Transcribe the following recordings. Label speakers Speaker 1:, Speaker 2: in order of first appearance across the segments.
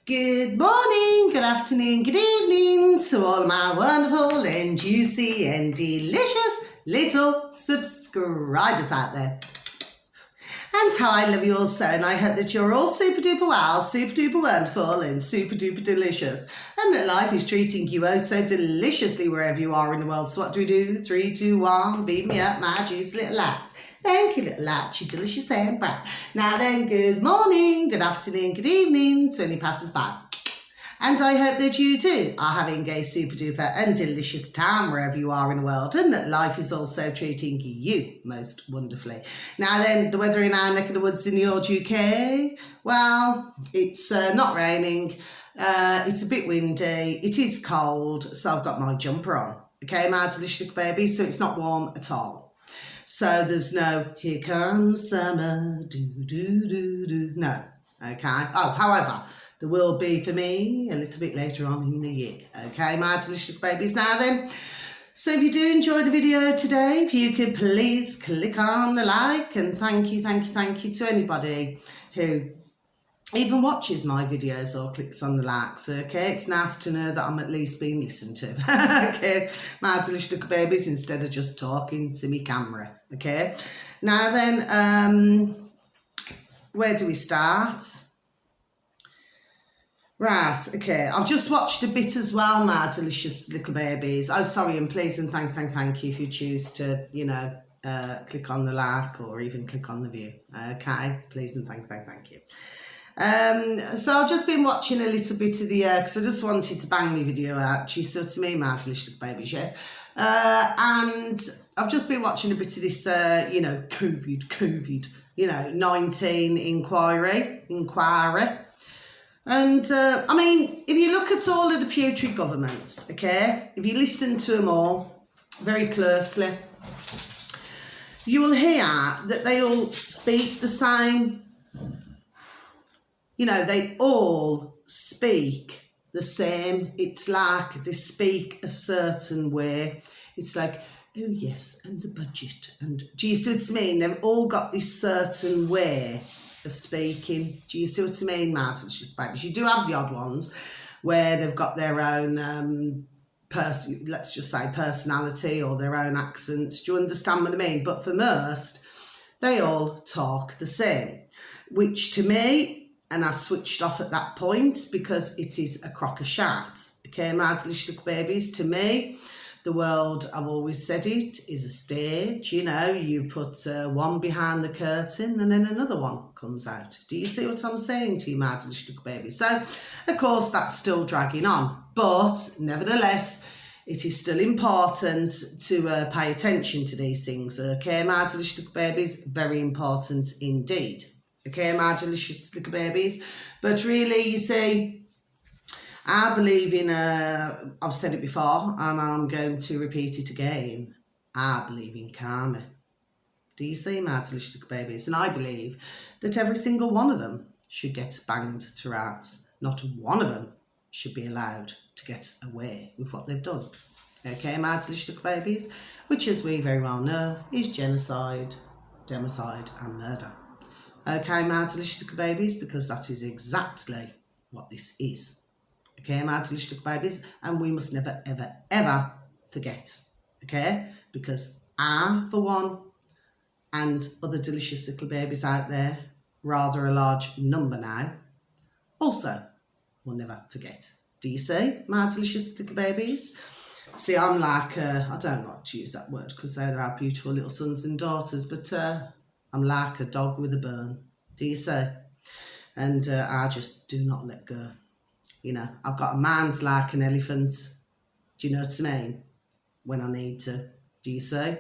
Speaker 1: Good morning, good afternoon, good evening to all my wonderful and juicy and delicious little subscribers out there. And how I love you all so, and I hope that you're all super duper well, super duper wonderful and super duper delicious, and that life is treating you oh so deliciously wherever you are in the world. So what do we do? 3, 2, 1, beat me up, my juicy little lads. Thank you, little lad, you delicious and brown. Now then, good morning, good afternoon, good evening to any passers-by. And I hope that you too are having a super duper and delicious time wherever you are in the world, and that life is also treating you most wonderfully. Now then, the weather in our neck of the woods in the old UK, well, it's not raining, it's a bit windy, it is cold, so I've got my jumper on. Okay, my delicious baby, so it's not warm at all. So there's no, here comes summer, do. No, okay. Oh, however, there will be for me a little bit later on in the year. Okay, my delicious babies. Now then, so if you do enjoy the video today, if you could please click on the like, and thank you to anybody who even watches my videos or clicks on the likes. Okay, it's nice to know that I'm at least being listened to. Okay, my delicious little babies, instead of just talking to me camera. Okay, now then, where do we start? Right, okay, I've just watched a bit as well, my delicious little babies. Oh, sorry, and please and thank you if you choose to, click on the like or even click on the view. Okay, please and thank you. So I've just been watching a little bit of the, because I just wanted to bang my video out. You saw to me, my delicious babies, yes. And I've just been watching a bit of this, COVID, 19 inquiry. And, I mean, if you look at all of the putrid governments, okay, if you listen to them all very closely, you will hear that they all speak the same. They all speak the same. It's like they speak a certain way. It's like, oh yes, and the budget. And do you see what I mean? They've all got this certain way of speaking. Do you see what I mean, Martin? You do have the odd ones where they've got their own, let's just say personality or their own accents. Do you understand what I mean? But for most, they all talk the same, which to me, and I switched off at that point because it is a crock of shat. Okay, my delicious babies, to me, the world, I've always said it, is a stage. You put one behind the curtain and then another one comes out. Do you see what I'm saying to you, my delicious babies? So, of course, that's still dragging on. But, nevertheless, it is still important to pay attention to these things. Okay, my delicious babies, very important indeed. Okay, my delicious little babies. But really, you see, I believe in, I've said it before, and I'm going to repeat it again. I believe in karma. Do you see, my delicious little babies? And I believe that every single one of them should get banged to rights. Not one of them should be allowed to get away with what they've done. Okay, my delicious little babies, which, as we very well know, is genocide, democide, and murder. Okay, my delicious little babies, because that is exactly what this is. Okay, my delicious little babies, and we must never, ever, ever forget. Okay, because I, for one, and other delicious little babies out there, rather a large number now, also will never forget. Do you see, my delicious little babies? See, I'm like, I don't like to use that word because they're our beautiful little sons and daughters, but I'm like a dog with a bone, do you see? And I just do not let go. I've got a mind's like an elephant. Do you know what I mean? When I need to, do you see?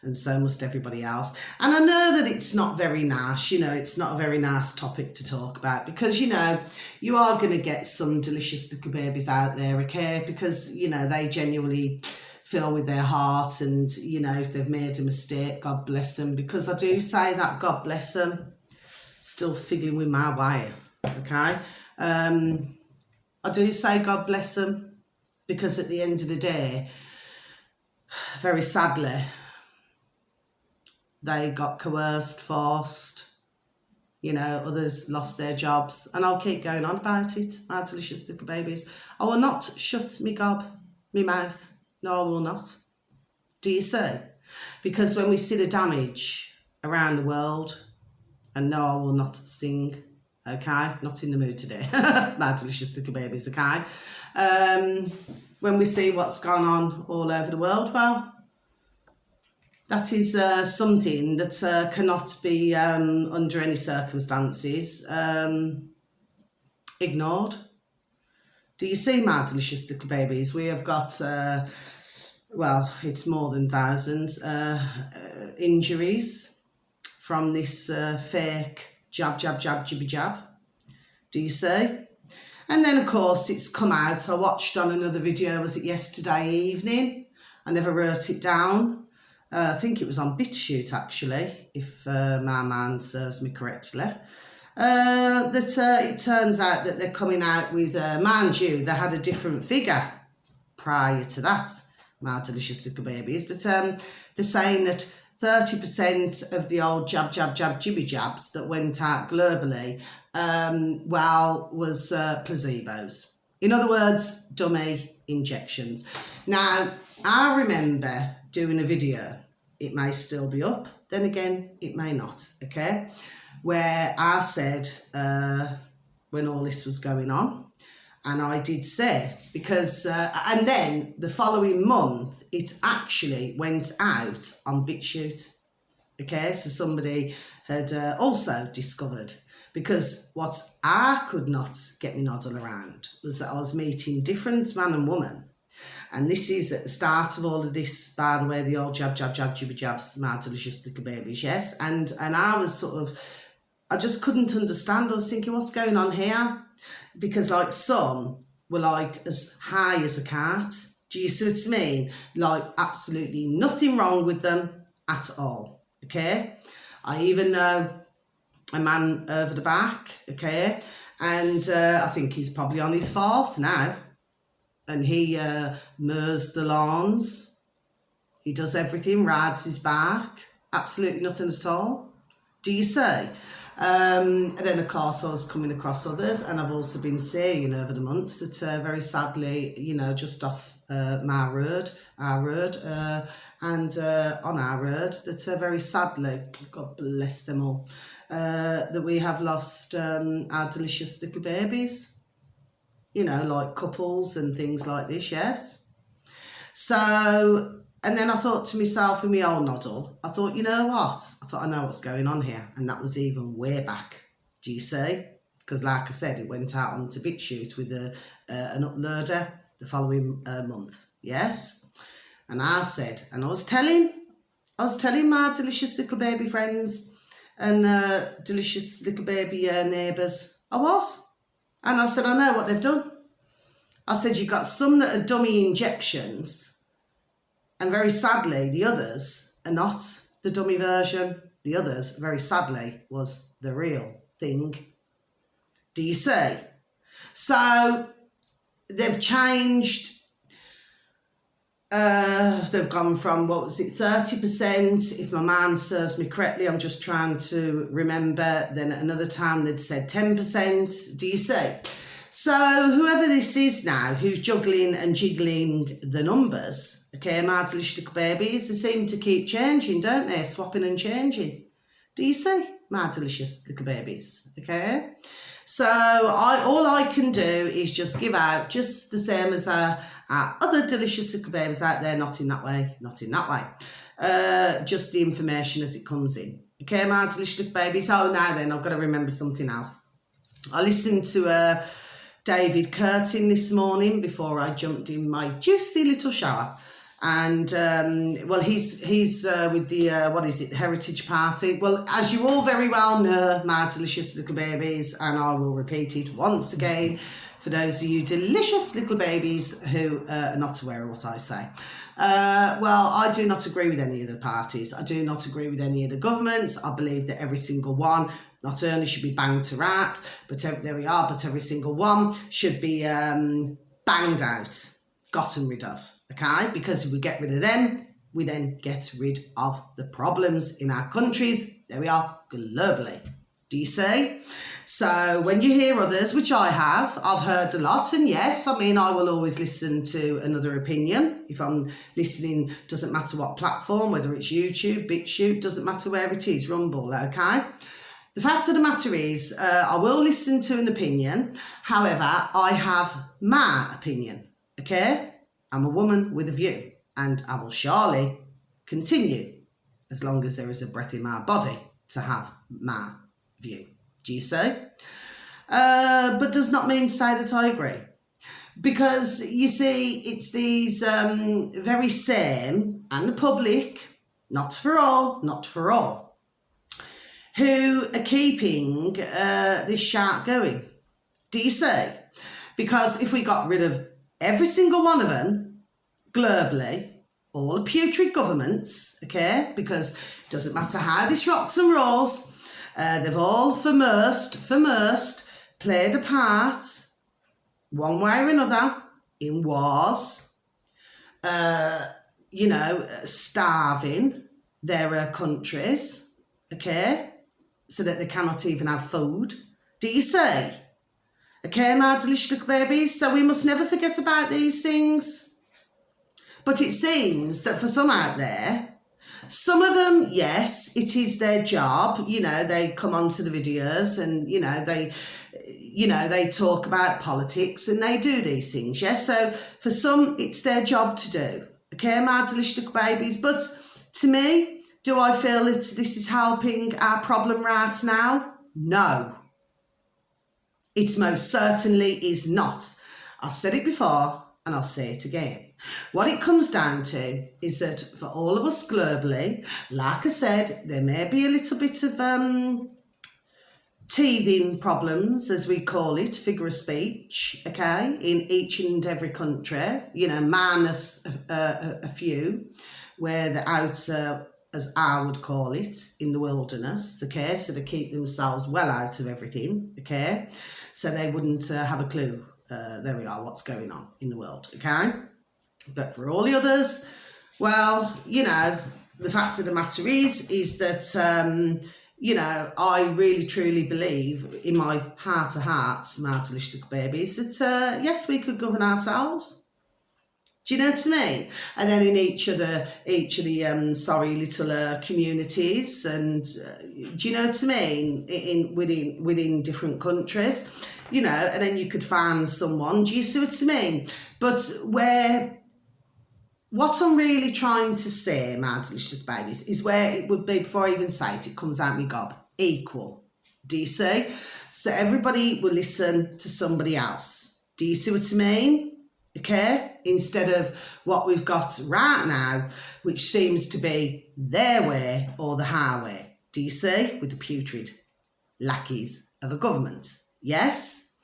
Speaker 1: And so must everybody else. And I know that it's not very nice, it's not a very nice topic to talk about because, you are going to get some delicious little babies out there, okay? Because, they genuinely feel with their heart and, if they've made a mistake, God bless them. Because I do say that, God bless them, still fiddling with my wire, okay? I do say God bless them because at the end of the day, very sadly, they got coerced, forced, You know, others lost their jobs, and I'll keep going on about it, my delicious little babies. I will not shut me mouth. No, I will not. Do you see? Because when we see the damage around the world, and no, I will not sing, okay? Not in the mood today. My delicious little babies, okay? When we see what's gone on all over the world, well, that is something that cannot be, under any circumstances, ignored. Do you see, my delicious little babies? We have got, well, it's more than thousands, injuries from this fake jab, jibby jab. Do you see? And then, of course, it's come out. I watched on another video, was it yesterday evening? I never wrote it down. I think it was on BitChute, actually, if my mind serves me correctly. That it turns out that they're coming out with, mind you, they had a different figure prior to that, my delicious little babies, but they're saying that 30% of the old jab, jibby jabs that went out globally, was placebos. In other words, dummy injections. Now, I remember doing a video, it may still be up, then again, it may not, okay, where I said, when all this was going on, and I did say, because, and then the following month, it actually went out on BitChute, okay, so somebody had also discovered, because what I could not get me noddle around was that I was meeting different man and woman. And this is at the start of all of this, by the way, the old jab, jibby jabs, my delicious little babies, yes. And I was sort of, I just couldn't understand. I was thinking, what's going on here? Because like some were like as high as a cart. Do you see what I mean? Like absolutely nothing wrong with them at all, okay? I even know a man over the back, okay? And I think he's probably on his fourth now. And he mows the lawns. He does everything, rides his bike. Absolutely nothing at all. Do you see? And then, of course, I was coming across others, and I've also been seeing over the months that very sadly, you know, just off our road, and on our road, that very sadly, God bless them all, that we have lost our delicious little babies. You know, like couples and things like this, yes. So, and then I thought to myself with my old noddle, I thought, you know what? I thought, I know what's going on here. And that was even way back. Do you see? Because like I said, it went out onto BitChute with an uploader the following month, yes. And I said, and I was telling my delicious little baby friends and delicious little baby neighbours, I was. And I said, I know what they've done. I said, you've got some that are dummy injections, and very sadly, the others are not the dummy version. The others, very sadly, was the real thing. Do you see? So they've changed. They've gone from, what was it, 30%, if my mind serves me correctly, I'm just trying to remember, then at another time they'd said 10%, do you see? So whoever this is now, who's juggling and jiggling the numbers, okay, my delicious little babies, they seem to keep changing, don't they, swapping and changing. Do you see, my delicious little babies, okay? So all I can do is just give out just the same as our other delicious little babies out there, not in that way, just the information as it comes in. Okay, my delicious little babies. Oh, now then, I've got to remember something else. I listened to David Curtin this morning before I jumped in my juicy little shower. And, well, he's with the, what is it, Heritage Party. Well, as you all very well know, my delicious little babies, and I will repeat it once again for those of you delicious little babies who are not aware of what I say. Well, I do not agree with any of the parties. I do not agree with any of the governments. I believe that every single one not only should be banged to rats, but there we are, but every single one should be banged out, gotten rid of. Okay, because if we get rid of them, we then get rid of the problems in our countries. There we are, globally. Do you see? So when you hear others, which I've heard a lot, and yes, I mean, I will always listen to another opinion. If I'm listening, doesn't matter what platform, whether it's YouTube, BitChute, doesn't matter where it is, Rumble, okay? The fact of the matter is, I will listen to an opinion. However, I have my opinion, okay? I'm a woman with a view, and I will surely continue as long as there is a breath in my body to have my view. Do you see? But does not mean to say that I agree. Because, you see, it's these very same, and the public, not for all, who are keeping this shark going. Do you see? Because if we got rid of every single one of them, globally, all the putrid governments, okay, because it doesn't matter how this rocks and rolls, they've all first played a part, one way or another, in wars, starving their countries, okay, so that they cannot even have food. Do you see? Okay, my delicious babies, so we must never forget about these things. But it seems that for some out there, some of them, yes, it is their job. They come onto the videos and, they talk about politics and they do these things, yes? So for some, it's their job to do. Okay, my delicious babies. But to me, do I feel that this is helping our problem right now? No. It most certainly is not. I've said it before and I'll say it again. What it comes down to is that for all of us globally, like I said, there may be a little bit of teething problems, as we call it, figure of speech, okay, in each and every country, minus a few where they're out, as I would call it, in the wilderness, okay, so they keep themselves well out of everything, okay, so they wouldn't have a clue, there we are, what's going on in the world, okay. But for all the others, well, the fact of the matter is that, I really, truly believe in my heart of hearts, my delicious babies, that, yes, we could govern ourselves. Do you know what I mean? And then in each of the little communities, and do you know what I mean? Within different countries, and then you could find someone. Do you see what I mean? But what I'm really trying to say, my delicious babies, is where it would be, before I even say it, it comes out me gob, equal. Do you see? So everybody will listen to somebody else. Do you see what I mean? Okay? Instead of what we've got right now, which seems to be their way or the highway. Do you see? With the putrid lackeys of a government. Yes?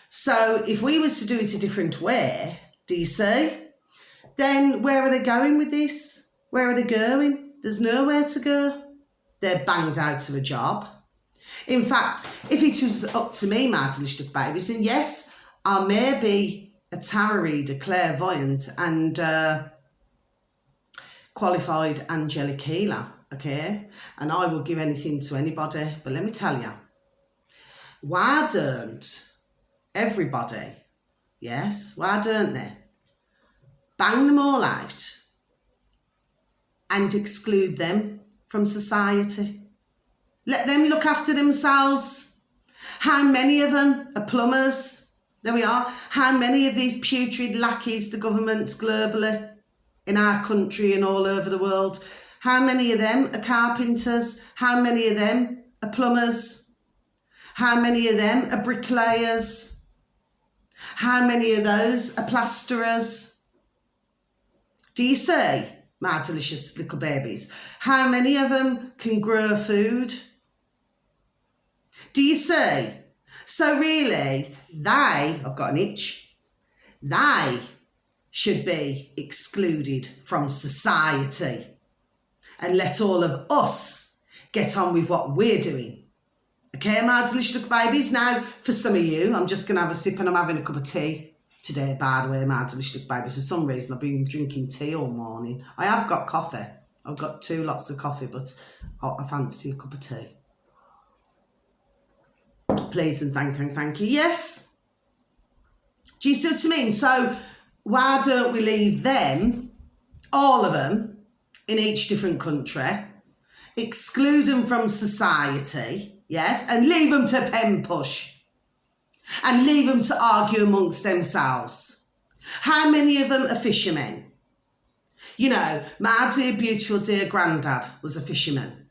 Speaker 1: So if we was to do it a different way, do you see? Then where are they going with this? Where are they going? There's nowhere to go. They're banged out of a job. In fact, if it was up to me, my delicious babies, then yes, I may be a tarot reader, clairvoyant, and qualified angelic healer, okay? And I will give anything to anybody. But let me tell you, why don't everybody, yes, why don't they bang them all out and exclude them from society? Let them look after themselves. How many of them are plumbers? There we are. How many of these putrid lackeys, the governments globally, in our country and all over the world, how many of them are carpenters? How many of them are plumbers? How many of them are bricklayers? How many of those are plasterers? Do you see, my delicious little babies? How many of them can grow food? Do you see? So really, I've got an itch, they should be excluded from society and let all of us get on with what we're doing. Okay, my delicious little babies? Now, for some of you, I'm just going to have a sip and I'm having a cup of tea today, by the way, my delicious little babies. For some reason, I've been drinking tea all morning. I have got coffee. I've got 2 lots of coffee, but I fancy a cup of tea. please and thank you. Yes? Do you see what I mean? So why don't we leave them, all of them, in each different country, exclude them from society, yes, and leave them to pen push and leave them to argue amongst themselves? How many of them are fishermen? You know, my dear, beautiful, dear granddad was a fisherman.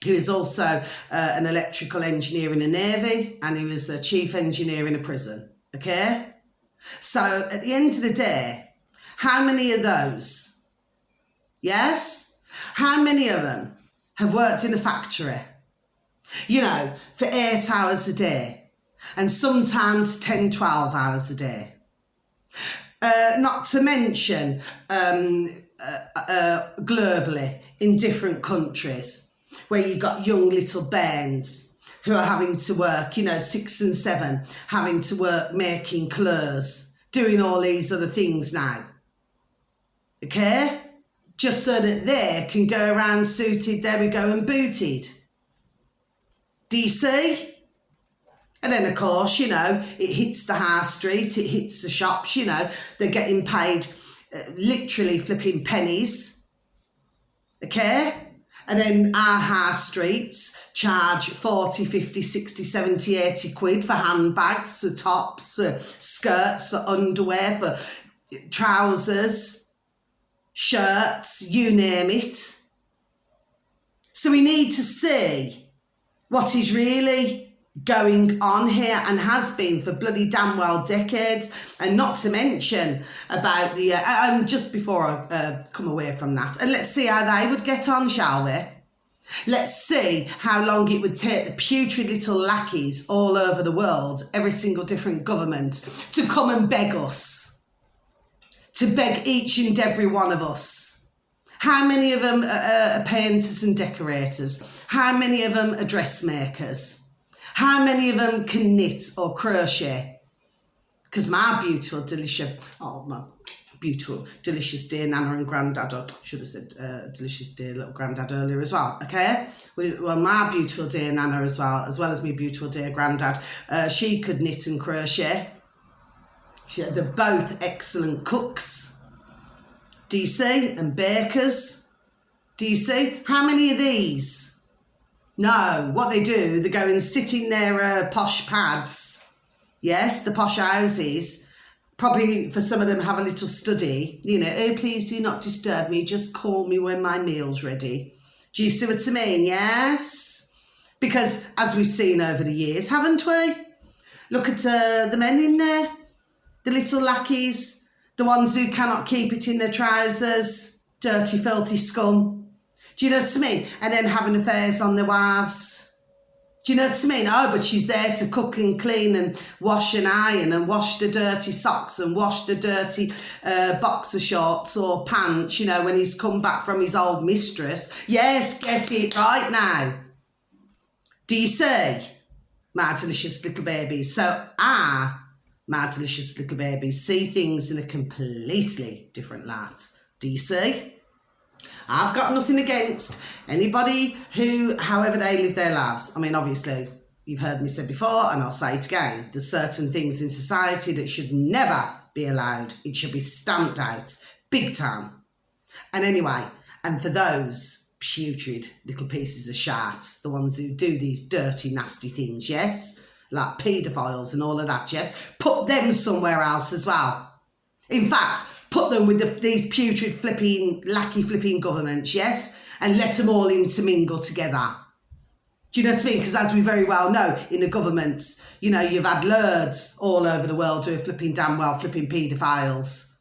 Speaker 1: He was also an electrical engineer in the Navy, and he was a chief engineer in a prison, okay? So at the end of the day, how many of those, yes? How many of them have worked in a factory, you know, for 8 hours a day, and sometimes 10, 12 hours a day? Not to mention globally in different countries where you've got young little bairns who are having to work, you know, 6 and 7, having to work making clothes, doing all these other things now. Okay? Just so that they can go around suited, there we go, and booted. Do you see? And then, of course, you know, it hits the high street, it hits the shops, you know, they're getting paid literally flipping pennies, okay? And then our high streets charge 40, 50, 60, 70, 80 quid for handbags, for tops, for skirts, for underwear, for trousers, shirts, you name it. So we need to see what is really going on here and has been for bloody damn well decades, and not to mention about the just before I come away from that, and let's see how they would get on, shall we? Let's see how long it would take the putrid little lackeys all over the world, every single different government, to come and beg us, to beg each and every one of us. How many of them are painters and decorators? How many of them are dressmakers? How many of them can knit or crochet? Because my beautiful, delicious dear Nana and Grandad, or should have said delicious dear little Grandad earlier as well, okay? Well, my beautiful dear Nana as well as my beautiful dear Grandad, she could knit and crochet. They're both excellent cooks. Do you see? And bakers. Do you see? How many of these? No, what they do, they go and sit in their posh pads, yes, the posh houses, probably for some of them have a little study, you know, oh, please do not disturb me, just call me when my meal's ready. Do you see what I mean? Yes? Because as we've seen over the years, haven't we? Look at the men in there, the little lackeys, the ones who cannot keep it in their trousers, dirty, filthy scum. Do you know what I mean? And then having affairs on their wives. Do you know what I mean? Oh, but she's there to cook and clean and wash and iron and wash the dirty socks and wash the dirty boxer shorts or pants, you know, when he's come back from his old mistress. Yes, get it right now. Do you see? My delicious little babies. So my delicious little babies, see things in a completely different light. Do you see? I've got nothing against anybody who, however they live their lives. I mean, obviously, you've heard me say before, and I'll say it again, there's certain things in society that should never be allowed. It should be stamped out, big time. And anyway, and for those putrid little pieces of shite, the ones who do these dirty, nasty things, yes, like paedophiles and all of that, yes, put them somewhere else as well. In fact, put them with these putrid lackey flipping governments, yes? And let them all intermingle together. Do you know what I mean? Because as we very well know, in the governments, you know, you've had lords all over the world who are flipping paedophiles.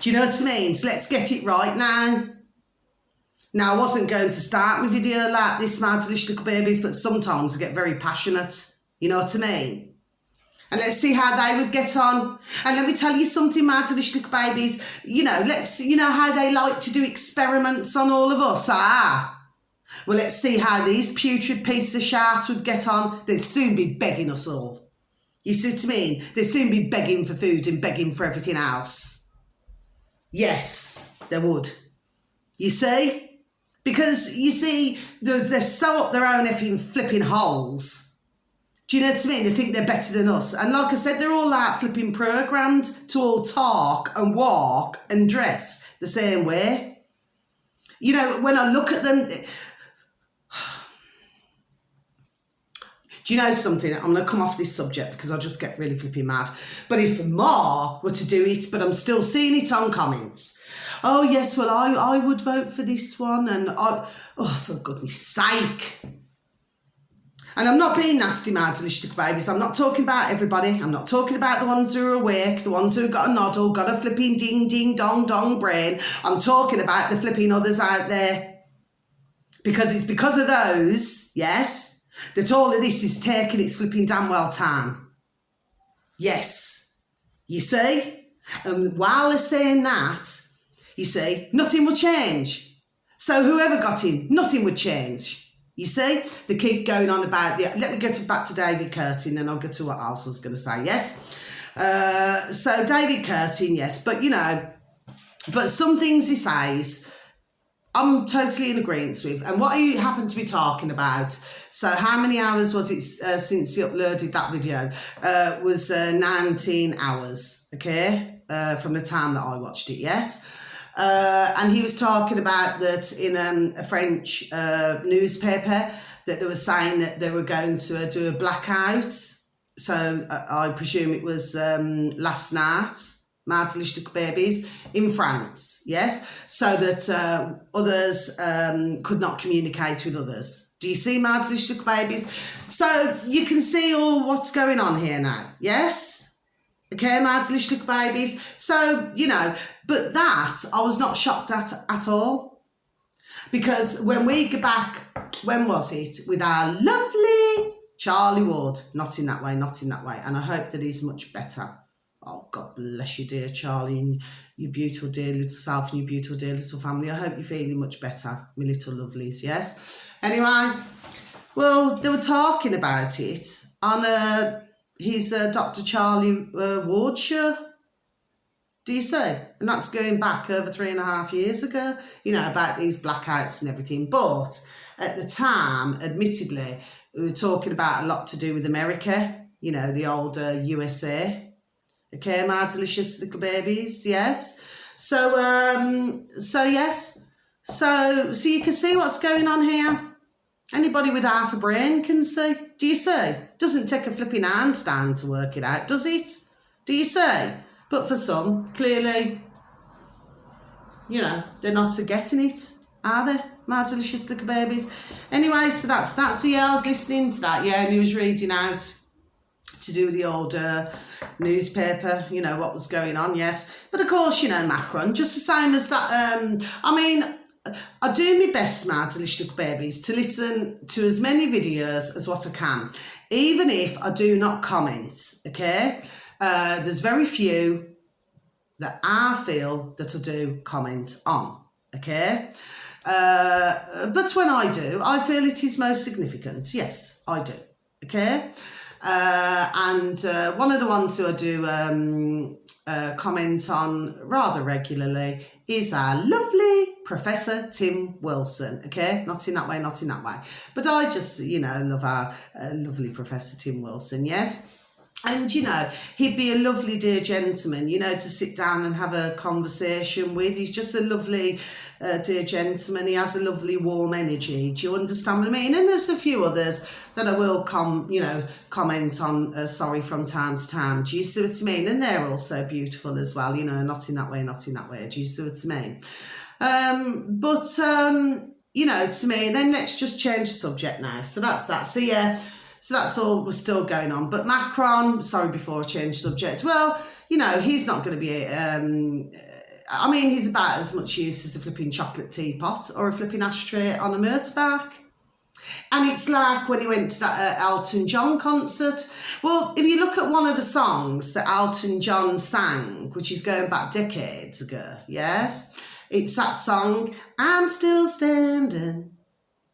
Speaker 1: Do you know what I mean? So let's get it right now. Now, I wasn't going to start my video like this, my delicious little babies, but sometimes I get very passionate. You know what I mean? And let's see how they would get on. And let me tell you something, my delicious little babies. You know, you know how they like to do experiments on all of us, Well, let's see how these putrid pieces of shit would get on. They'd soon be begging us all. You see what I mean? They'd soon be begging for food and begging for everything else. Yes, they would. You see? Because, you see, they're so up their own effing flipping holes. Do you know what I mean? They think they're better than us. And like I said, they're all like flipping programmed to all talk and walk and dress the same way. You know, when I look at them... Do you know something? I'm going to come off this subject because I just get really flipping mad. But if Ma were to do it, but I'm still seeing it on comments. Oh, yes, well, I would vote for this one. And for goodness sake. And I'm not being nasty, my delicious babies. I'm not talking about everybody. I'm not talking about the ones who are awake, the ones who have got a noddle, got a flipping ding, ding, dong, dong brain. I'm talking about the flipping others out there. Because it's because of those, yes, that all of this is taking its flipping damn well time. Yes. You see? And while they're saying that, you see, nothing will change. So whoever got in, nothing would change. You see, they keep going on about let me get back to David Curtin and I'll get to what else I was going to say, yes? So David Curtin, yes, but you know, but some things he says, I'm totally in agreement with. And what you happen to be talking about, so how many hours was it since he uploaded that video? Was 19 hours, okay, from the time that I watched it, yes? And he was talking about that in a French newspaper that they were saying that they were going to do a blackout. So I presume it was last night, my delicious babies, in France, yes? So that others could not communicate with others. Do you see, my delicious babies? So you can see all what's going on here now, yes? Okay, my delicious babies. So, you know, but that I was not shocked at all. Because when we go back, when was it? With our lovely Charlie Ward. Not in that way, not in that way. And I hope that he's much better. Oh, God bless you, dear Charlie, and your beautiful, dear little self and your beautiful, dear little family. I hope you're feeling much better, my little lovelies, yes? Anyway, well, they were talking about it on his Dr. Charlie Ward show. Do you see? And that's going back over 3.5 years ago, you know, about these blackouts and everything. But at the time, admittedly, we were talking about a lot to do with America, you know, the old USA. Okay, my delicious little babies, yes. So yes. So you can see what's going on here. Anybody with half a brain can see. Do you see? Doesn't take a flipping handstand to work it out, does it? Do you see? But for some, clearly, you know, they're not getting it, are they? My delicious little babies. Anyway, so that's yeah, I was listening to that, yeah, and he was reading out to do the old newspaper, you know, what was going on, yes. But of course, you know, Macron, just the same as that, I mean, I do my best, my delicious little babies, to listen to as many videos as what I can, even if I do not comment, okay? There's very few that I feel that I do comment on, okay? But when I do, I feel it is most significant. Yes, I do, okay? And one of the ones who I do comment on rather regularly is our lovely Professor Tim Wilson, okay? Not in that way, not in that way. But I just, you know, love our lovely Professor Tim Wilson, yes? And, you know, he'd be a lovely dear gentleman, you know, to sit down and have a conversation with. He's just a lovely dear gentleman. He has a lovely warm energy. Do you understand what I mean? And there's a few others that I will comment on, sorry, from time to time. Do you see what I mean? And they're also beautiful as well, you know, not in that way, not in that way. Do you see what I mean? You know, to me, then let's just change the subject now. So that's that. So, yeah. So that's all was still going on. But Macron, sorry, before I change subject, well, you know, he's not going to be, I mean, he's about as much use as a flipping chocolate teapot or a flipping ashtray on a motorbike. And it's like when he went to that Elton John concert. Well, if you look at one of the songs that Elton John sang, which is going back decades ago, yes, it's that song, I'm Still Standing.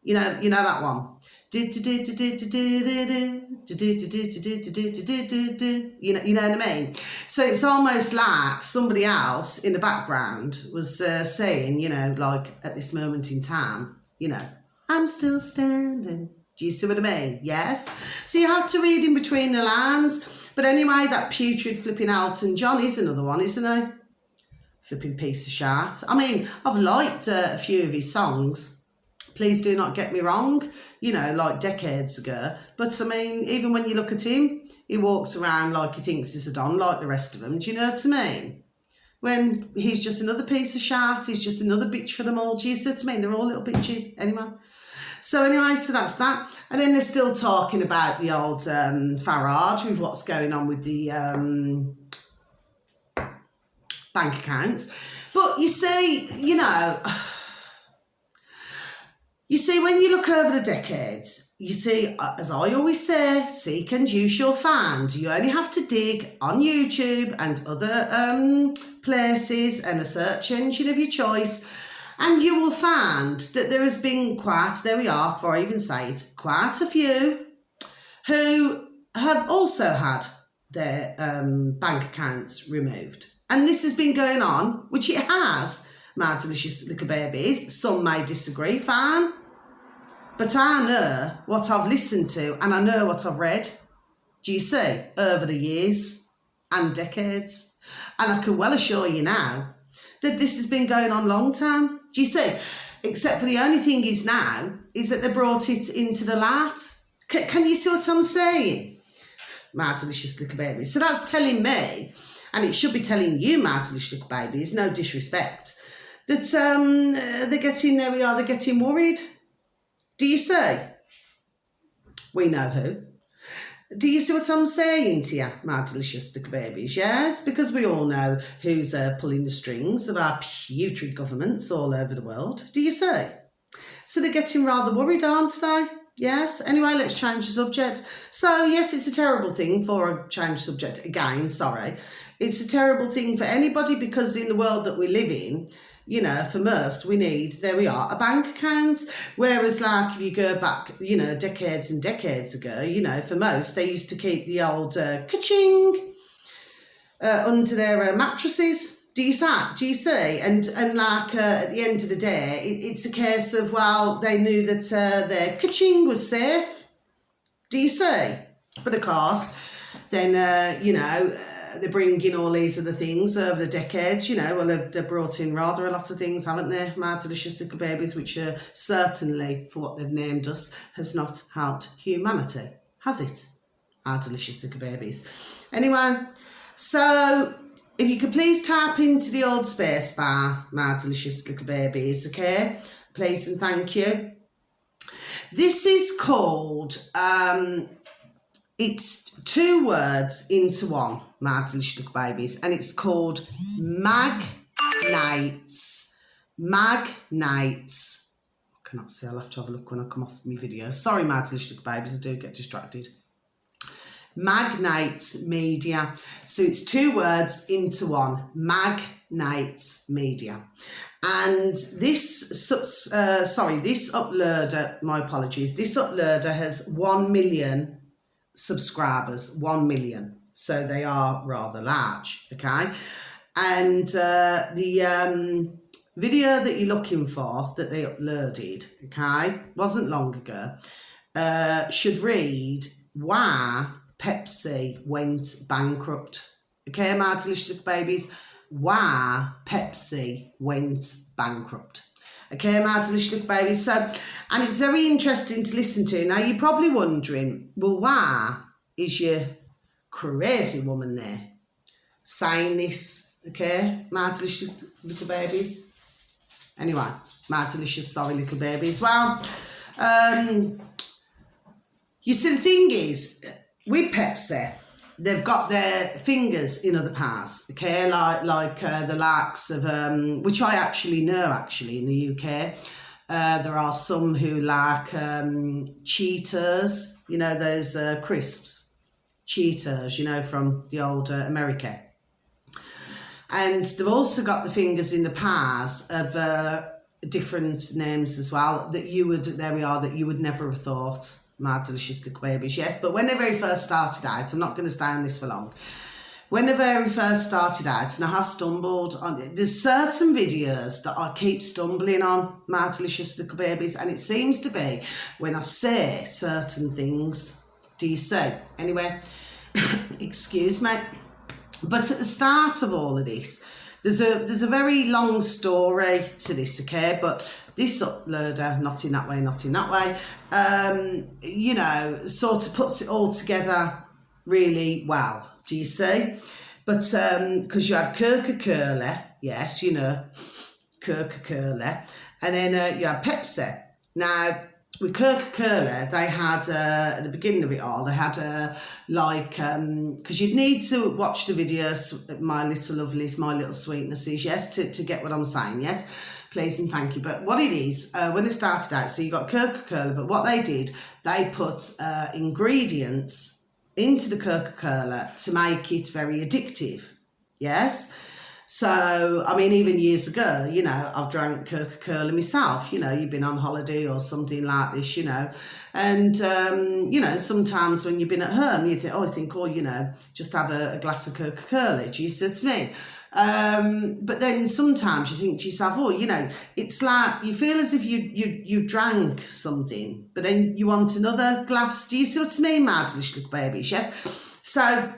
Speaker 1: You know that one. You know what I mean? So it's almost like somebody else in the background was saying, you know, like at this moment in time, you know, I'm still standing. Do you see what I mean? Yes. So you have to read in between the lines. But anyway, that putrid flipping Elton John is another one, isn't he? Flipping piece of shit. I mean, I've liked a few of his songs. Please do not get me wrong. You know, like decades ago. But I mean, even when you look at him, he walks around like he thinks he's a don, like the rest of them. Do you know what I mean? When he's just another piece of shit, he's just another bitch for them all. Do you see what I mean? They're all little bitches. Anyway. So that's that. And then they're still talking about the old Farage with what's going on with the bank accounts. But you see, you see, when you look over the decades, you see, as I always say, seek and you shall find. You only have to dig on YouTube and other places and a search engine of your choice, and you will find that there has been there we are, before I even say it, quite a few who have also had their bank accounts removed. And this has been going on, which it has, my delicious little babies. Some may disagree, fine. But I know what I've listened to and I know what I've read. Do you see? Over the years and decades. And I can well assure you now that this has been going on a long time. Do you see? Except for the only thing is now is that they brought it into the light. Can you see what I'm saying? My delicious little babies. So that's telling me, and it should be telling you, my delicious little babies, no disrespect, that they're getting worried. Do you see? We know who. Do you see what I'm saying to you, my delicious little babies? Yes, because we all know who's pulling the strings of our putrid governments all over the world. Do you see? So they're getting rather worried, aren't they? Yes. Anyway, let's change the subject. So, yes, it's a terrible thing for a change subject. Again, sorry. It's a terrible thing for anybody because in the world that we live in, for most, we need, there we are, a bank account. Whereas, like, if you go back, decades and decades ago, for most, they used to keep the old ka-ching under their mattresses. Do you see? And like, at the end of the day, it's a case of, well, they knew that their ka-ching was safe. Do you see? But, of course, then, they're bringing all these other things over the decades, well, they've brought in rather a lot of things, haven't they, my delicious little babies, which certainly, for what they've named us, has not helped humanity, has it, our delicious little babies? Anyway, so if you could please type into the old space bar, my delicious little babies, okay, please and thank you. This is called, it's 2 words into one, my delicious little babies, and it's called Magnites. Magnites. I cannot see, I'll have to have a look when I come off my video. Sorry, my delicious little babies, I do get distracted. Magnites Media. So it's 2 words into one. Magnites Media. And this uploader, my apologies, this uploader has 1 million subscribers, 1 million. So they are rather large, okay? And the video that you're looking for that they uploaded, okay, wasn't long ago, should read why Pepsi went bankrupt. Okay, my delicious babies, why Pepsi went bankrupt. Okay, my delicious babies. So, and it's very interesting to listen to. Now, you're probably wondering, well, why is your crazy woman there saying this? Okay, my delicious little babies. Anyway, my delicious sorry little babies. Well, you see, the thing is, with Pepsi, they've got their fingers in other pies, okay, like the likes of, which I actually know, in the UK. There are some who like Cheetos, those crisps, Cheetos, from the old America. And they've also got the fingers in the pies of different names as well that you would never have thought. My delicious little babies, yes. But when they very first started out, I'm not going to stay on this for long, when I very first started out, and I have stumbled on, there's certain videos that I keep stumbling on, my delicious little babies, and it seems to be when I say certain things. Do you see? Anyway, excuse me. But at the start of all of this, there's a very long story to this, okay? But this uploader, not in that way, you know, sort of puts it all together really well. Do you see? But because you had Coca-Cola, yes, you know, Coca-Cola, and then you had Pepsi. Now, with Coca-Cola, they had, at the beginning of it all, they had because you'd need to watch the videos, my little lovelies, my little sweetnesses, yes, to get what I'm saying, yes, please and thank you. But what it is, when it started out, so you got Coca-Cola, but what they did, they put ingredients into the Coca-Cola to make it very addictive, yes. So, I mean, even years ago, you know, I've drank Coca-Cola myself, you know, you've been on holiday or something like this, you know, and, you know, sometimes when you've been at home, you think, you know, just have a glass of Coca-Cola, do you see what I mean? But then sometimes you think to yourself, you know, it's like you feel as if you drank something, but then you want another glass. Do you see what I mean, my little babies? Yes. So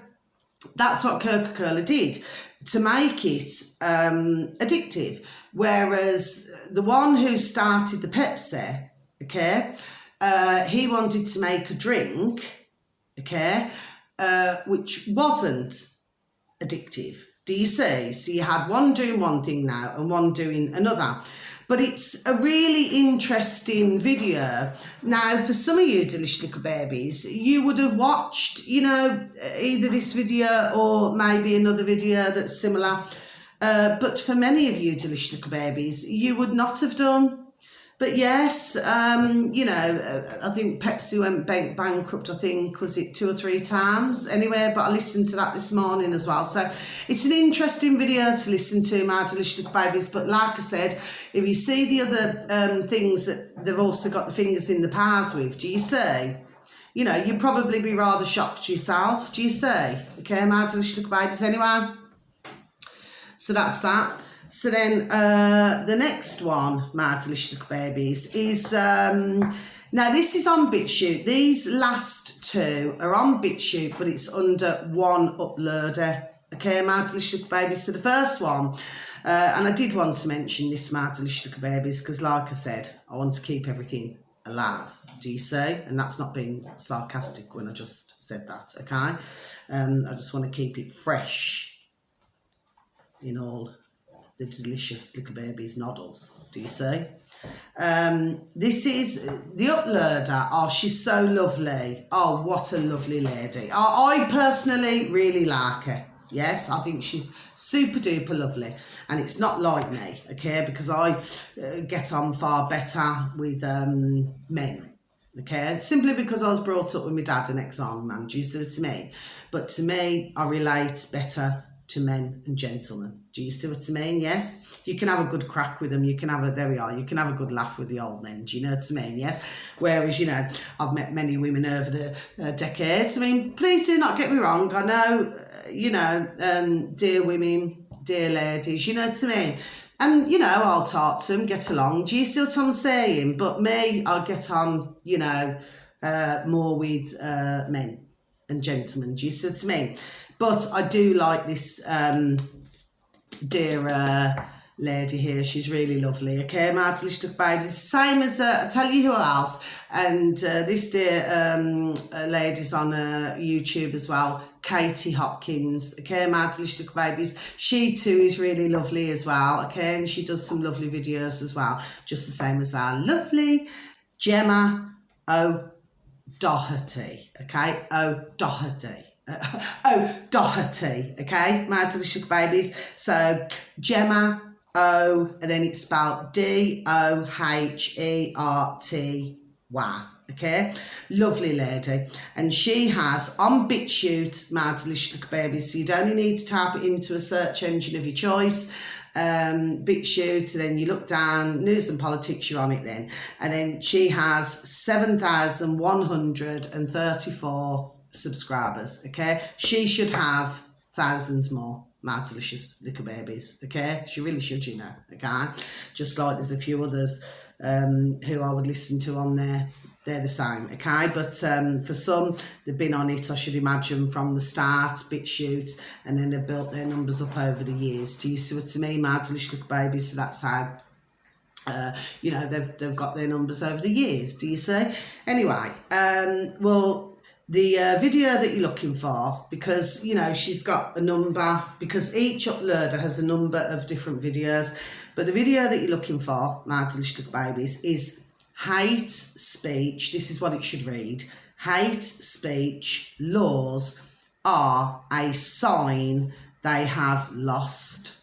Speaker 1: that's what Coca-Cola did to make it addictive. Whereas the one who started the Pepsi, okay, he wanted to make a drink, okay, which wasn't addictive. Do you see? So you had one doing one thing now and one doing another. But it's a really interesting video. Now, for some of you delicious little babies, you would have watched, you know, either this video or maybe another video that's similar. But for many of you delicious little babies, you would not have done. But yes, you know, I think Pepsi went bankrupt, I think, was it 2 or 3 times? Anyway, but I listened to that this morning as well. So it's an interesting video to listen to, my delicious little babies. But like I said, if you see the other things that they've also got the fingers in the pies with, do you see? You know, you'd probably be rather shocked yourself, do you see? Okay, my delicious little babies, anyway. So that's that. So then the next one, my delicious little babies, is, now this is on BitChute. These last 2 are on BitChute, but it's under one uploader. Okay, my delicious little babies. So the first one, and I did want to mention this, my delicious little babies, because like I said, I want to keep everything alive. Do you see? And that's not being sarcastic when I just said that, okay? I just want to keep it fresh in all the delicious little babies' noddles. Do you see? This is the uploader. Oh, she's so lovely. Oh, what a lovely lady. I personally really like her. Yes, I think she's super duper lovely. And it's not like me, okay, because I get on far better with men. Okay, simply because I was brought up with my dad, an ex-army man. Do you see what I mean? But to me, I relate better to men and gentlemen. Do you see what I mean? Yes, you can have a good crack with them. You can have a, there we are, you can have a good laugh with the old men. Do you know what I mean? Yes. Whereas, you know, I've met many women over the decades. I mean, please do not get me wrong. I know, you know, dear women, dear ladies, you know what I mean? And, you know, I'll talk to them, get along. Do you see what I'm saying? But me, I'll get on, you know, more with men and gentlemen. Do you see what I mean? But I do like this dear lady here. She's really lovely. Okay, my delicious little babies. Same as, I'll tell you who else. And this dear lady's on YouTube as well. Katie Hopkins. Okay, my delicious little babies. She too is really lovely as well. Okay, and she does some lovely videos as well. Just the same as our lovely Gemma O'Doherty. Okay, O'Doherty. O'Doherty, okay, my delicious babies. So Gemma O, and then it's spelled Doherty, okay, lovely lady. And she has on BitChute, my delicious babies. So you'd only need to type it into a search engine of your choice. BitChute, and then you look down, news and politics, you're on it then. And then she has 7,134 subscribers. Okay, she should have thousands more. My delicious little babies, okay? She really should, you know, okay? Just like there's a few others who I would listen to on there. They're the same, okay? But for some, they've been on it, I should imagine, from the start, BitChute, and then they've built their numbers up over the years. Do you see what I mean? My delicious little babies, so that's how... you know, they've got their numbers over the years, do you see? Anyway, well, the video that you're looking for, because, you know, she's got a number, because each uploader has a number of different videos, but the video that you're looking for, my delicious little babies, is hate speech. This is what it should read. Hate speech laws are a sign they have lost.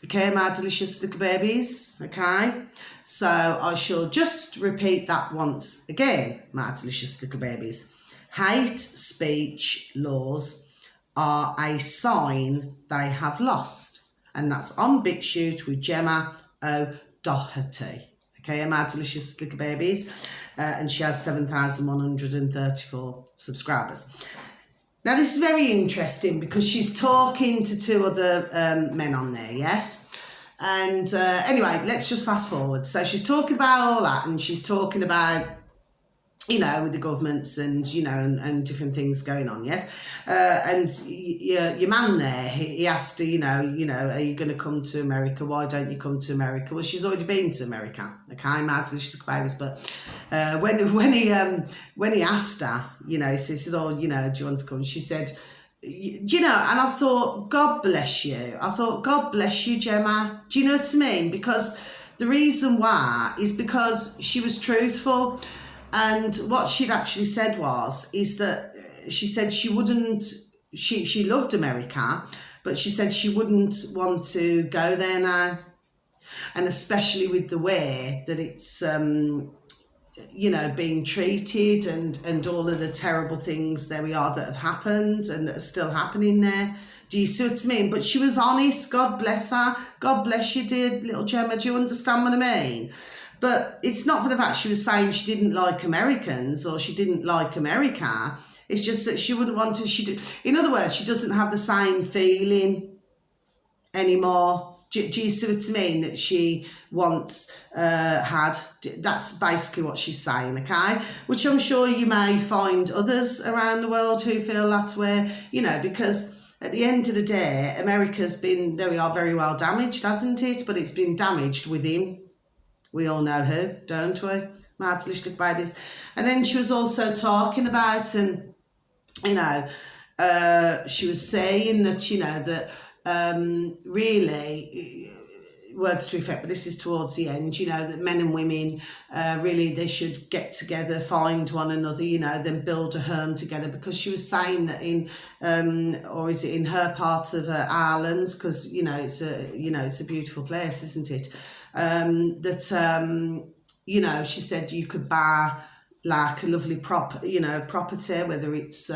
Speaker 1: Okay, my delicious little babies, okay? So I shall just repeat that once again, my delicious little babies. Hate speech laws are a sign they have lost. And that's on BitChute with Gemma O'Doherty. Okay, my delicious little babies. And she has 7,134 subscribers. Now, this is very interesting because she's talking to two other men on there, yes? And anyway, let's just fast forward. So she's talking about all that, and she's talking about, you know, with the governments and, you know, and different things going on, yes? And your man there, he asked her, you know, are you going to come to America? Why don't you come to America? Well, she's already been to America, okay? Mad delicious babies, but when he asked her, you know, he said, oh, you know, do you want to come? She said, you know, and I thought, God bless you. I thought, God bless you, Gemma. Do you know what I mean? Because the reason why is because she was truthful. And what she'd actually said is that she said she wouldn't, she loved America, but she said she wouldn't want to go there now. And especially with the way that it's, you know, being treated and all of the terrible things there we are that have happened and that are still happening there. Do you see what I mean? But she was honest. God bless her. God bless you, dear little Gemma. Do you understand what I mean? But it's not for the fact she was saying she didn't like Americans or she didn't like America. It's just that she wouldn't want to. In other words, she doesn't have the same feeling anymore. Do you see what I mean? That she once had. That's basically what she's saying, okay? Which I'm sure you may find others around the world who feel that way, you know, because at the end of the day, America's been, there we are, very well damaged, hasn't it? But it's been damaged within. We all know who, don't we? My delicious little babies. And then she was also talking about, and, you know, she was saying that, you know, that really, words to effect, but this is towards the end, you know, that men and women, really, they should get together, find one another, you know, then build a home together, because she was saying that in, or is it in her part of Ireland, because, you know, it's a beautiful place, isn't it? You know, she said you could buy like a lovely property, whether it's,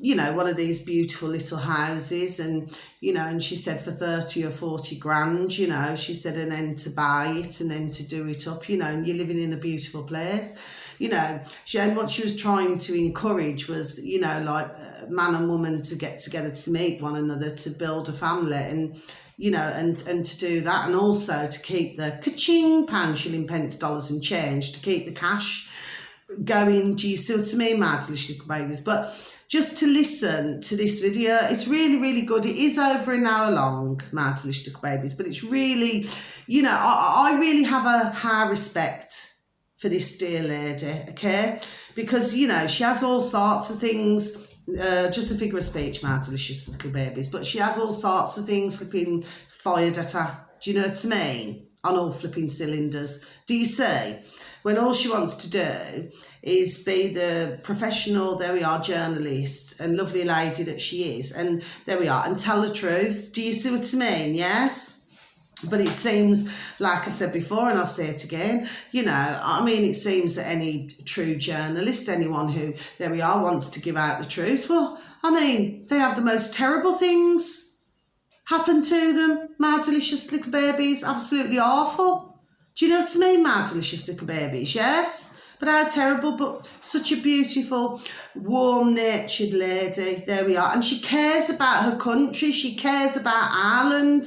Speaker 1: you know, one of these beautiful little houses, and, you know, and she said for 30 or 40 grand, you know, she said, and then to buy it and then to do it up, you know, and you're living in a beautiful place, you know. And what she was trying to encourage was, you know, like man and woman to get together to meet one another, to build a family, and, you know, and to do that, and also to keep the ka-ching, pound, shilling, pence, dollars and change, to keep the cash going. Do you see what I mean, my delicious little babies? But just to listen to this video, it's really, really good. It is over an hour long, my delicious little babies, but it's really, you know, I really have a high respect for this dear lady, okay? Because, you know, she has all sorts of things. Just a figure of speech, my delicious little babies, but she has all sorts of things flipping fired at her. Do you know what I mean? On all flipping cylinders. Do you see? When all she wants to do is be the professional, there we are, journalist and lovely lady that she is, and there we are, and tell the truth. Do you see what I mean? Yes? But it seems, like I said before, and I'll say it again, you know, I mean, it seems that any true journalist, anyone who, there we are, wants to give out the truth, well, I mean, they have the most terrible things happen to them, my delicious little babies, absolutely awful. Do you know what I mean, my delicious little babies? Yes? But how terrible, but such a beautiful, warm-natured lady. There we are. And she cares about her country. She cares about Ireland.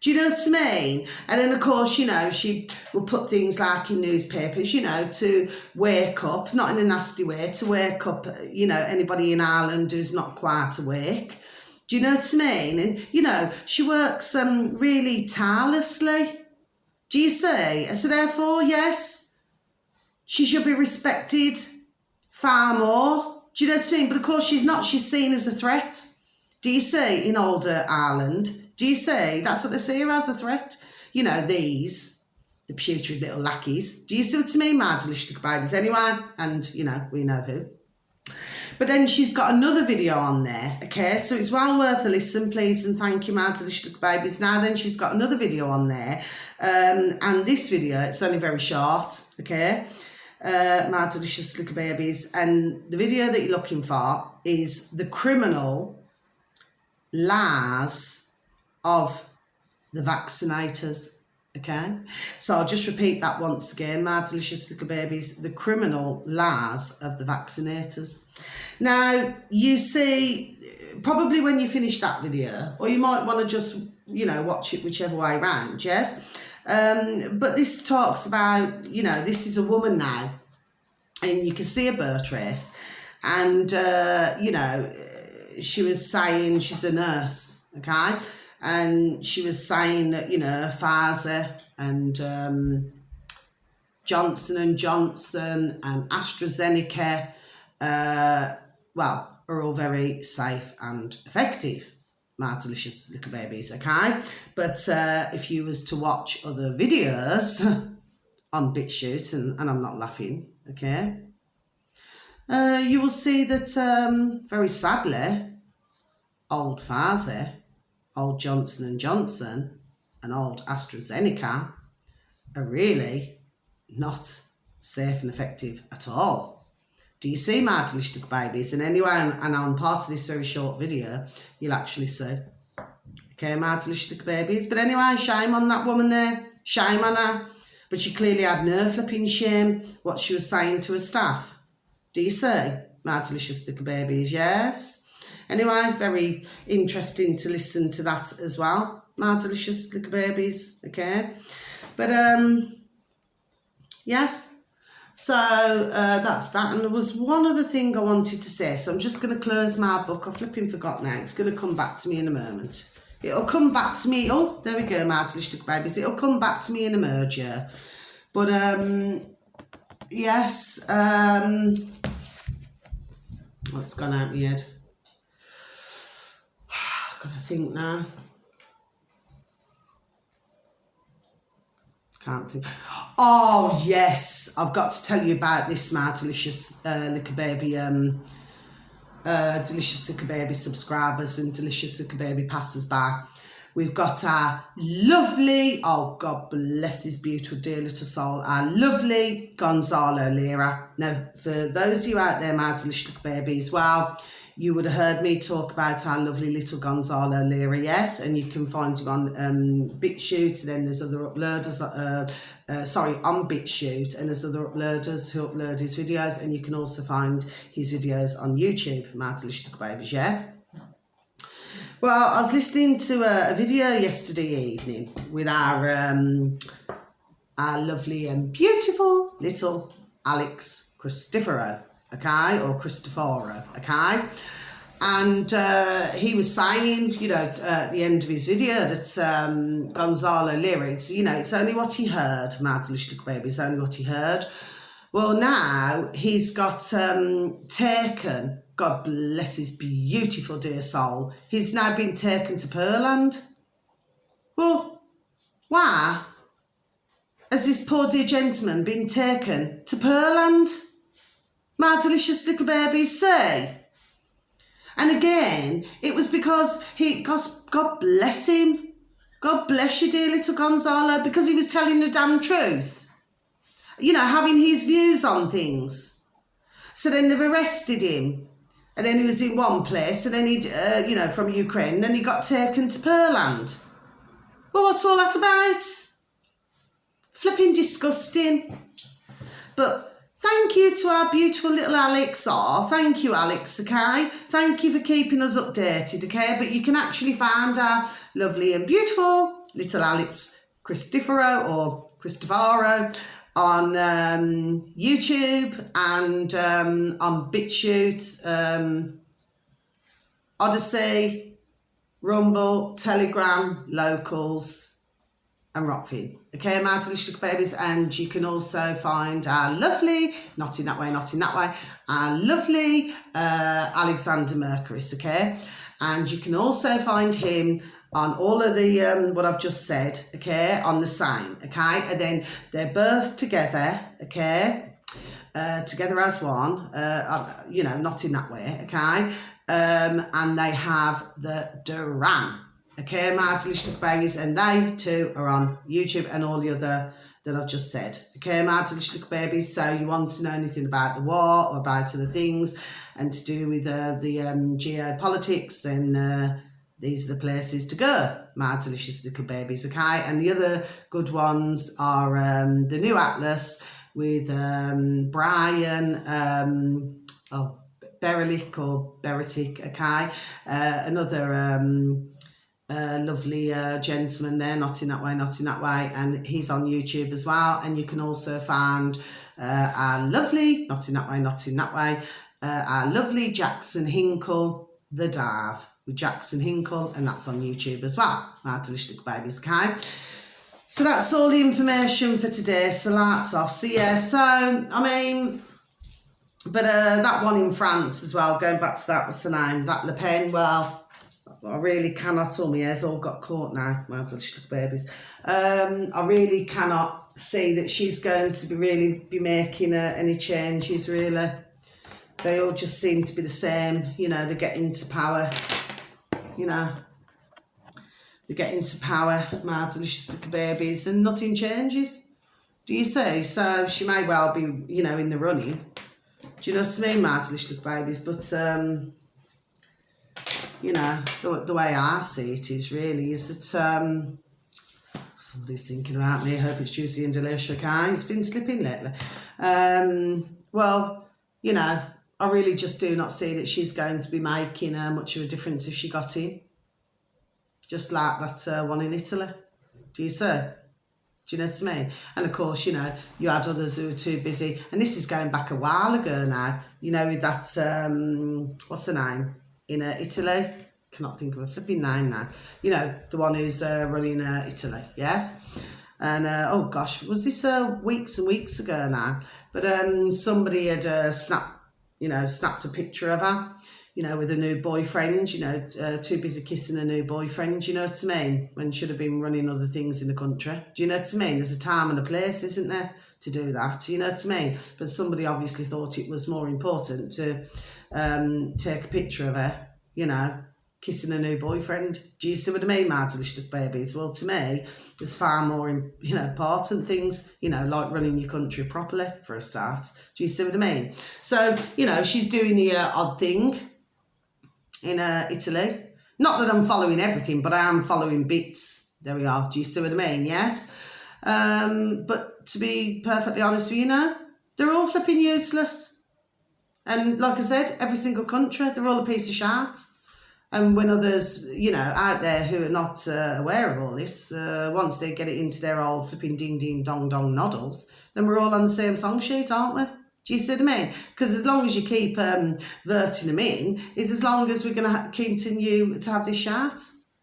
Speaker 1: Do you know what I mean? And then, of course, you know, she will put things like in newspapers, you know, to wake up, not in a nasty way, to wake up, you know, anybody in Ireland who's not quite awake. Do you know what I mean? And, you know, she works really tirelessly. Do you see? So therefore, yes, she should be respected far more. Do you know what I mean? But of course she's not. She's seen as a threat. Do you see? In older Ireland. Do you see? That's what they see her as, a threat. You know, the putrid little lackeys. Do you see what I mean? My delicious babies anyway. And, you know, we know who. But then she's got another video on there, okay? So it's well worth a listen, please, and thank you, my delicious babies. Now then, she's got another video on there, and this video, it's only very short, okay? My delicious little babies, and the video that you're looking for is the criminal lies of the vaccinators. Okay, so I'll just repeat that once again, my delicious little babies, the criminal lies of the vaccinators. Now, you see, probably when you finish that video, or you might want to just, you know, watch it whichever way around, yes? But this talks about, you know, this is a woman now, and you can see a birth race, and, you know, she was saying she's a nurse, okay? And she was saying that, you know, Pfizer and Johnson & Johnson and AstraZeneca, well, are all very safe and effective, my delicious little babies, okay? But if you was to watch other videos on BitChute, and I'm not laughing, okay, you will see that, very sadly, old Pfizer, old Johnson & Johnson and old AstraZeneca are really not safe and effective at all. Do you see, my delicious little babies? And anyway, and on part of this very short video, you'll actually see. Okay, my delicious little babies. But anyway, shame on that woman there. Shame on her. But she clearly had no flipping shame what she was saying to her staff. Do you see, my delicious little babies? Yes. Anyway, very interesting to listen to that as well, my delicious little babies, okay? But, yes, so that's that. And there was one other thing I wanted to say, so I'm just going to close my book. I flipping forgot now. It's going to come back to me in a moment. It'll come back to me. Oh, there we go, my delicious little babies. It'll come back to me in a merger. But, yes, oh, it's gone out my head. Gotta think now. Can't think. Oh yes, I've got to tell you about this, my delicious little baby, delicious little baby subscribers and delicious little baby passers by. We've got our lovely, oh God bless his beautiful dear little soul, our lovely Gonzalo Lira. Now, for those of you out there, my delicious little babies, well, you would have heard me talk about our lovely little Gonzalo Lira, yes, and you can find him on BitChute, and then there's other uploaders, on BitChute, and there's other uploaders who upload his videos, and you can also find his videos on YouTube, my delicious little babies, yes. Well, I was listening to a video yesterday evening with our lovely and beautiful little Alex Cristoforo, okay, or Cristoforo, okay, and he was saying, you know, at the end of his video that Gonzalo Lira, it's, you know, it's only what he heard, my delicious little baby, it's only what he heard. Well, now he's got taken, God bless his beautiful dear soul, he's now been taken to Pearland. Well, why has this poor dear gentleman been taken to Pearland? My delicious little babies say. And again, it was because God bless him. God bless you, dear little Gonzalo, because he was telling the damn truth. You know, having his views on things. So then they've arrested him. And then he was in one place, and then he, you know, from Ukraine, and then he got taken to Pearland. Well, what's all that about? Flipping disgusting. But thank you to our beautiful little Alex. Oh, thank you, Alex, okay? Thank you for keeping us updated, okay? But you can actually find our lovely and beautiful little Alex Cristoforo or Cristofaro on YouTube and on BitChute, Odyssey, Rumble, Telegram, Locals, and Rockfin. Okay, my delicious babies, and you can also find our lovely, not in that way, our lovely Alexander Mercuris, okay? And you can also find him on all of the, what I've just said, okay, on the same, okay? And then they're both together, okay? Together as one, you know, not in that way, okay? And they have the Duran. Okay, my delicious babies, and they too are on YouTube and all the other that I've just said. Okay, my delicious babies. So you want to know anything about the war or about other things and to do with the geopolitics, then these are the places to go, my delicious little babies. Okay, and the other good ones are the New Atlas with Brian. Berelick or Beretic. Okay, another. Lovely gentleman there, not in that way, and he's on YouTube as well. And you can also find our lovely, not in that way, our lovely Jackson Hinkle, the Darv, with Jackson Hinkle, and that's on YouTube as well, my delicious babies, okay? So that's all the information for today, so that's off. So yeah, so, I mean, but that one in France as well, going back to that, what's the name, that Le Pen, well, I really cannot, all my ears all got caught now, my delicious babies. I really cannot see that she's going to be making any changes, really. They all just seem to be the same, you know, they get into power, you know. They get into power, my delicious little babies, and nothing changes. Do you see? So she may well be, you know, in the running. Do you know what I mean, my delicious little babies? But, you know, the way I see it is that somebody's thinking about me. I hope it's juicy and delicious, okay? It's been slipping lately. Well, you know, I really just do not see that she's going to be making much of a difference if she got in. Just like that one in Italy. Do you see? Do you know what I mean? And of course, you know, you had others who were too busy. And this is going back a while ago now. You know, with that, what's the name? In Italy, cannot think of a flipping name now. You know, the one who's running Italy, yes? And, oh gosh, was this weeks and weeks ago now? But somebody had snapped a picture of her, you know, with a new boyfriend, you know, too busy kissing a new boyfriend, you know what I mean? When should have been running other things in the country. Do you know what I mean? There's a time and a place, isn't there, to do that? Do you know what I mean? But somebody obviously thought it was more important to take a picture of her, you know, kissing a new boyfriend. Do you see what I mean, my delicious babies? Well, to me, there's far more, you know, important things, you know, like running your country properly, for a start. Do you see what I mean? So, you know, she's doing the odd thing in Italy. Not that I'm following everything, but I am following bits. There we are. Do you see what I mean? Yes. But to be perfectly honest with you, know, they're all flipping useless. And like I said, every single country, they're all a piece of shit. And when others, you know, out there who are not aware of all this, once they get it into their old flipping ding-ding-dong-dong noddles, then we're all on the same song sheet, aren't we? Do you see what I mean? Because as long as you keep verting them in, is as long as we're going to continue to have this shit.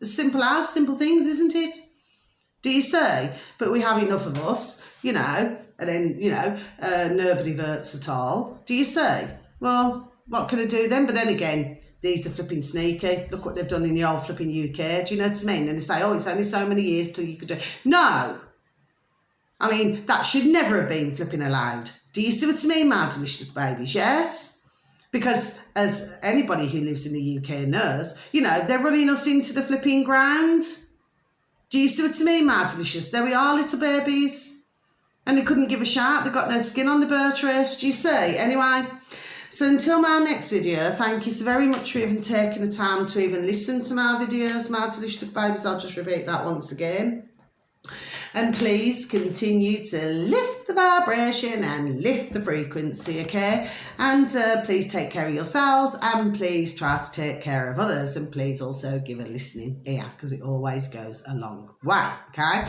Speaker 1: As simple as, simple things, isn't it? Do you say? But we have enough of us, you know, and then, you know, nobody verts at all. Do you say? Well, what can I do then? But then again, these are flipping sneaky. Look what they've done in the old flipping UK. Do you know what I mean? And they say, oh, it's only so many years till you could do it. No. I mean, that should never have been flipping allowed. Do you see what I mean, my delicious babies? Yes? Because as anybody who lives in the UK knows, you know, they're running us into the flipping ground. Do you see what I mean, my delicious? There we are, little babies. And they couldn't give a shout. They've got no skin on the bird race. Do you see? Anyway. So until my next video, thank you so very much for even taking the time to even listen to my videos, my delicious babies. I'll just repeat that once again. And please continue to lift the vibration and lift the frequency, okay? And please take care of yourselves, and please try to take care of others, and please also give a listening ear, because it always goes a long way, okay?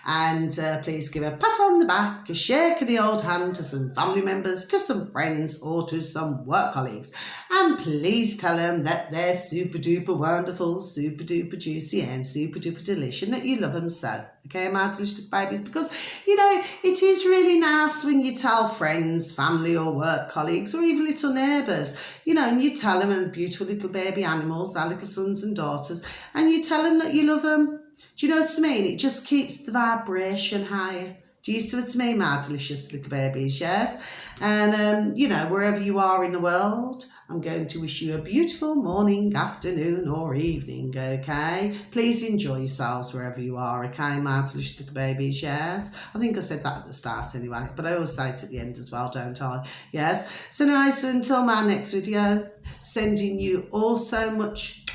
Speaker 1: And please give a pat on the back, a shake of the old hand to some family members, to some friends, or to some work colleagues. And please tell them that they're super duper wonderful, super duper juicy, and super duper delicious, and that you love them so. Okay, my delicious babies, because, you know, it is really nice when you tell friends, family or work colleagues, or even little neighbours, you know, and you tell them, and beautiful little baby animals, our little sons and daughters, and you tell them that you love them. Do you know what I mean? It just keeps the vibration higher. Do you see what I mean, my delicious little babies, yes? And, you know, wherever you are in the world, I'm going to wish you a beautiful morning, afternoon or evening, okay? Please enjoy yourselves wherever you are, okay, my delicious little babies, yes? I think I said that at the start anyway, but I always say it at the end as well, don't I? Yes? So nice, until my next video, sending you all so much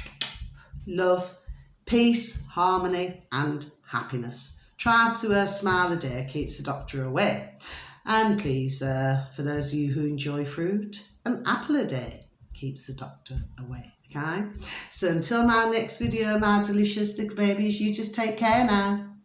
Speaker 1: love, peace, harmony and happiness. Try to smile a day, keeps the doctor away. And please, for those of you who enjoy fruit, an apple a day keeps the doctor away, okay? So until my next video, my delicious little babies, you just take care now.